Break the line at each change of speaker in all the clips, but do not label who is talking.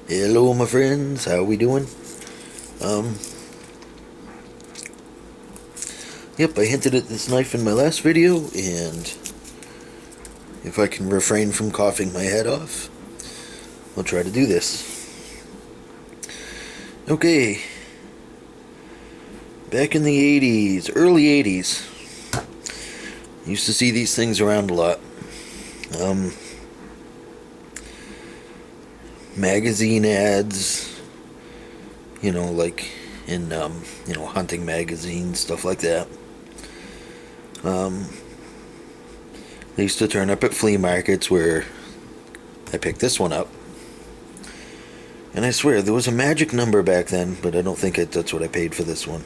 Hello, my friends. How we doing? Um, yep, I hinted at this knife in my last video, and if I can refrain from coughing my head off, I'll try to do this. Okay. Back in the 80s, early 80s, used to see these things around a lot. Magazine ads, like in, hunting magazines, stuff like that. They used to turn up at flea markets where I picked this one up. And I swear, there was a magic number back then, but I don't think that's what I paid for this one.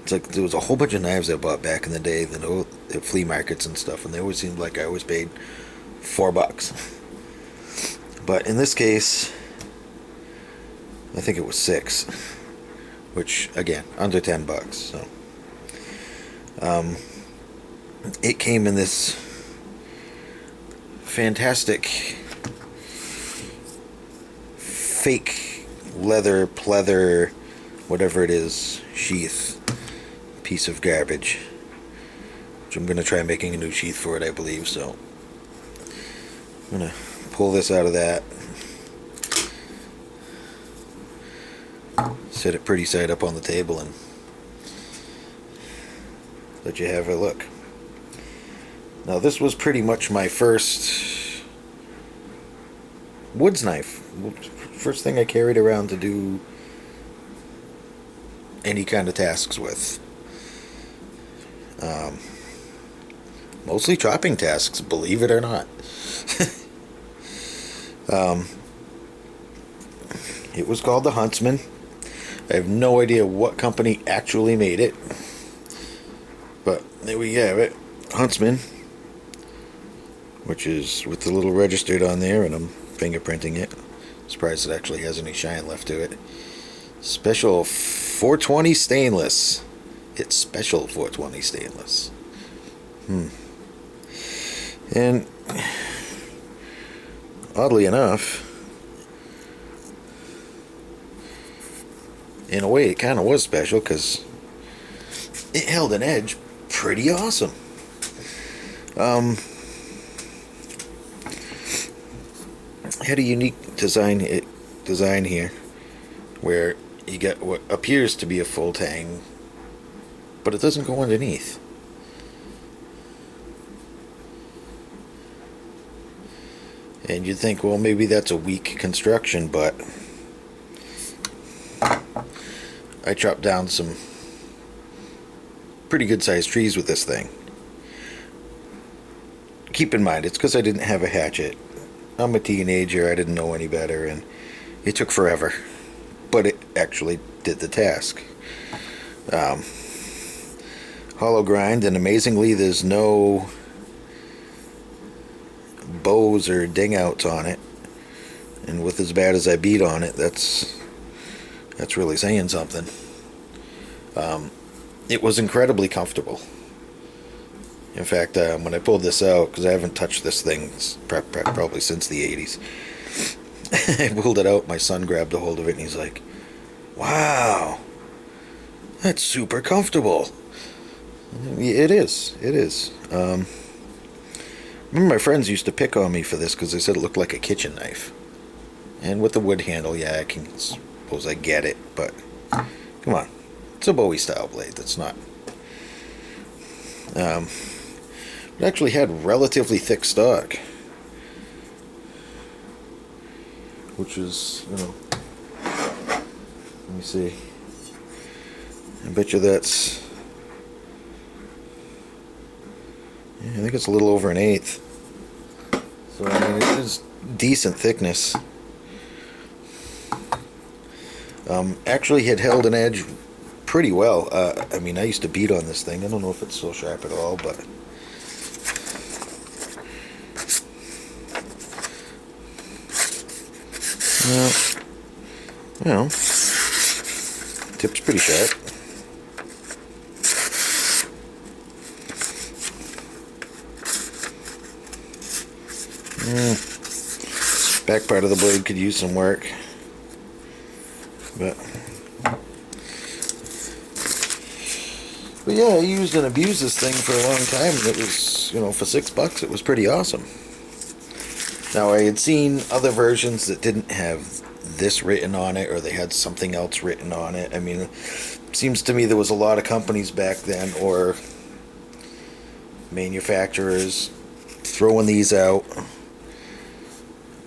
It's like there was a whole bunch of knives I bought back in the day at flea markets and stuff, and they always seemed like I always paid $4. But in this case, I think it was $6, which again, under $10. So, it came in this fantastic fake leather, pleather, whatever it is, sheath piece of garbage, which I'm going to try making a new sheath for it, I believe. So I'm going to pull this out of that, set it pretty side up on the table, and let you have a look. Now, this was pretty much my first woods knife. First thing I carried around to do any kind of tasks with. Mostly chopping tasks, believe it or not. It was called the Huntsman. I have no idea what company actually made it, but there we have it, Huntsman, which is with the little registered on there, and I'm fingerprinting it. Surprised it actually has any shine left to it. Special 420 stainless. It's special 420 stainless. And oddly enough, in a way it kind of was special because it held an edge pretty awesome. Had a unique design here where you get what appears to be a full tang, but it doesn't go underneath. And you'd think, well, maybe that's a weak construction, but I chopped down some pretty good sized trees with this thing. Keep in mind, it's because I didn't have a hatchet. I'm a teenager, I didn't know any better, and it took forever. But it actually did the task. Hollow grind, and amazingly there's no bows or ding outs on it. And with as bad as I beat on it, that's really saying something. It was incredibly comfortable. In fact, when I pulled this out, because I haven't touched this thing probably since the 80s, I pulled it out, my son grabbed a hold of it, and he's like, wow, that's super comfortable. It is. Remember, my friends used to pick on me for this because they said it looked like a kitchen knife. And with the wood handle, yeah, I can suppose I get it, but come on. It's a Bowie style blade. That's not. It actually had relatively thick stock, which is, let me see. I bet you that's, yeah, I think it's a little over an eighth. So, I mean, it is decent thickness. Actually had held an edge pretty well. I mean, I used to beat on this thing. I don't know if it's so sharp at all, but well, tip's pretty sharp. Back part of the blade could use some work. But yeah, I used and abused this thing for a long time, and it was, for $6, it was pretty awesome. Now, I had seen other versions that didn't have this written on it, or they had something else written on it. I mean, it seems to me there was a lot of companies back then, or manufacturers, throwing these out.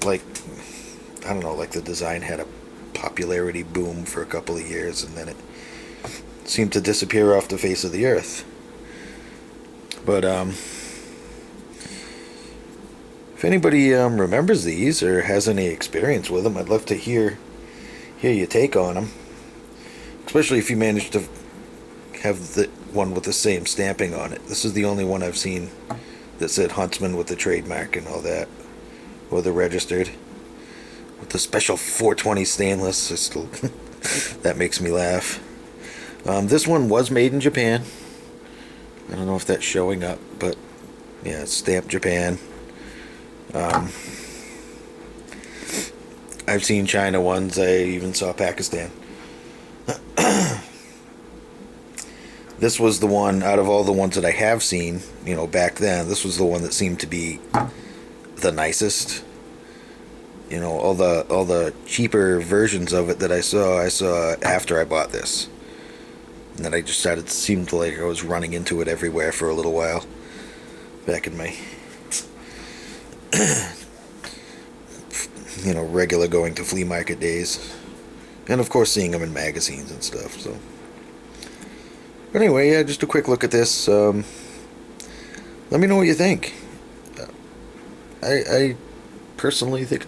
Like, I don't know, like the design had a popularity boom for a couple of years, and then it seemed to disappear off the face of the earth. But if anybody remembers these or has any experience with them, I'd love to hear your take on them. Especially if you managed to have the one with the same stamping on it. This is the only one I've seen that said Huntsman with the trademark and all that, or the registered with the special 420 stainless. That makes me laugh. This one was made in Japan. I don't know if that's showing up, but yeah, it's stamped Japan. I've seen China ones. I even saw Pakistan. This was the one, out of all the ones that I have seen, back then, this was the one that seemed to be the nicest. All the cheaper versions of it that I saw after I bought this. And then I just seemed like I was running into it everywhere for a little while. Back in my, regular going to flea market days. And of course seeing them in magazines and stuff, so. But anyway, yeah, just a quick look at this. Let me know what you think. I personally think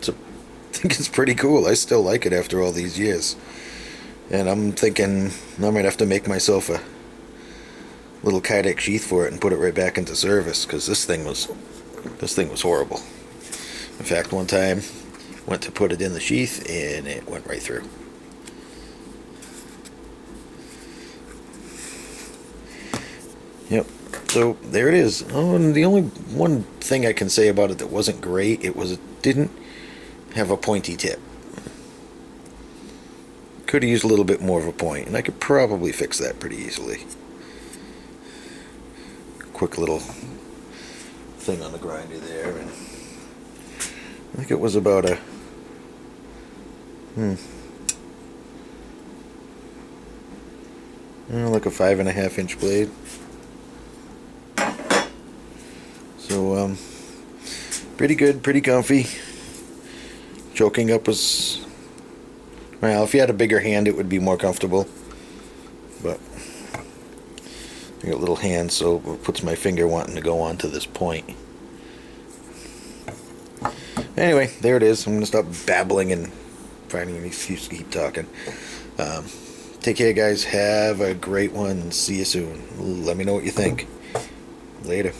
it's pretty cool. I still like it after all these years. And I'm thinking I might have to make myself a little Kydex sheath for it and put it right back into service, because this thing was horrible. In fact, one time went to put it in the sheath and it went right through. Yep. So there it is. Oh, and the only one thing I can say about it that wasn't great, it didn't have a pointy tip. Could have used a little bit more of a point, and I could probably fix that pretty easily. Quick little thing on the grinder there, and I think it was about a like a 5.5 inch blade. So pretty good, pretty comfy. Choking up was, well, if you had a bigger hand it would be more comfortable, but I got little hands, so it puts my finger wanting to go on to this point. Anyway, there it is. I'm going to stop babbling and finding an excuse to keep talking. Take care, guys. Have a great one. See you soon. Let me know what you think. Later.